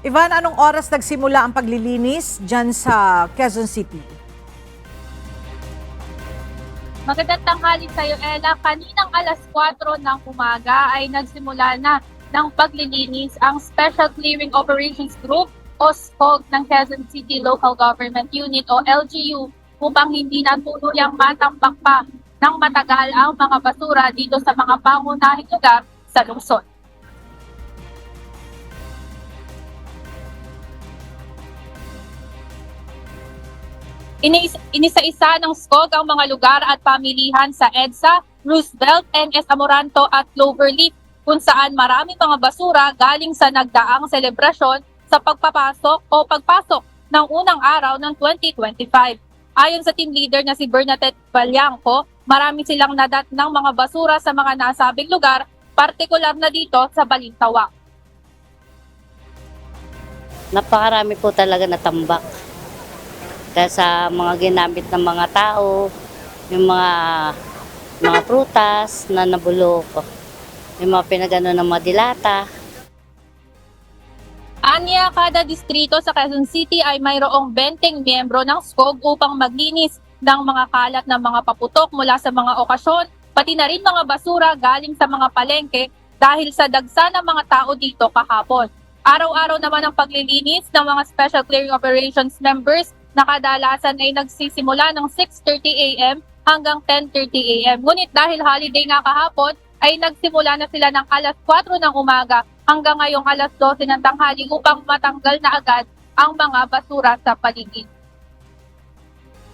Ivan, anong oras nagsimula ang paglilinis dyan sa Quezon City? Magandang tanghali sa iyo, Ella. Kaninang alas 4 ng umaga ay nagsimula na ng paglilinis ang Special Clearing Operations Group o SCOG ng Quezon City Local Government Unit o LGU upang hindi na tuluyang matambak pa ng matagal ang mga basura dito sa mga pangunahing lugar sa lungsod. Inisa-isa ng SCOG ang mga lugar at pamilihan sa EDSA, Roosevelt, NS Amoranto at Cloverleaf kung saan maraming mga basura galing sa nagdaang selebrasyon sa pagpapasok o pagpasok ng unang araw ng 2025. Ayon sa team leader na si Bernadette Balyanco, marami silang nadat ng mga basura sa mga nasabing lugar, partikular na dito sa Balintawak. Napakarami po talaga na tambak. Kaya sa mga ginamit ng mga tao, yung mga prutas na nabulok, yung mga pinagano ng mga dilata. Anya, kada distrito sa Quezon City ay mayroong 20 miyembro ng SCOG upang maglinis ng mga kalat ng mga paputok mula sa mga okasyon, pati na rin mga basura galing sa mga palengke dahil sa dagsa ng mga tao dito kahapon. Araw-araw naman ang paglilinis ng mga Special Clearing Operations members na kadalasan ay nagsisimula ng 6:30 a.m. hanggang 10:30 a.m. Ngunit dahil holiday nga kahapon, ay nagsimula na sila ng alas 4 ng umaga hanggang ngayong alas 12 ng tanghali upang matanggal na agad ang mga basura sa paligid.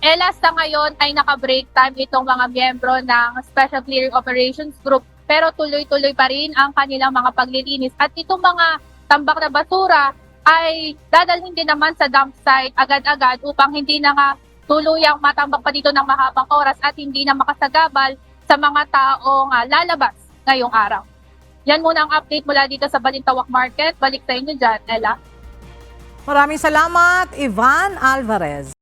Ella, sa ngayon ay naka-break time itong mga miyembro ng Special Clearing Operations Group pero tuloy-tuloy pa rin ang kanilang mga paglilinis at itong mga tambak na basura ay dadalhin din naman sa dump site agad-agad upang hindi na nga tuluyang matambak pa dito ng mahabang oras at hindi na makasagabal sa mga taong lalabas ngayong araw. Yan muna ang update mula dito sa Balintawak Market. Balik sa inyo dyan, Ella. Maraming salamat, Ivan Alvarez.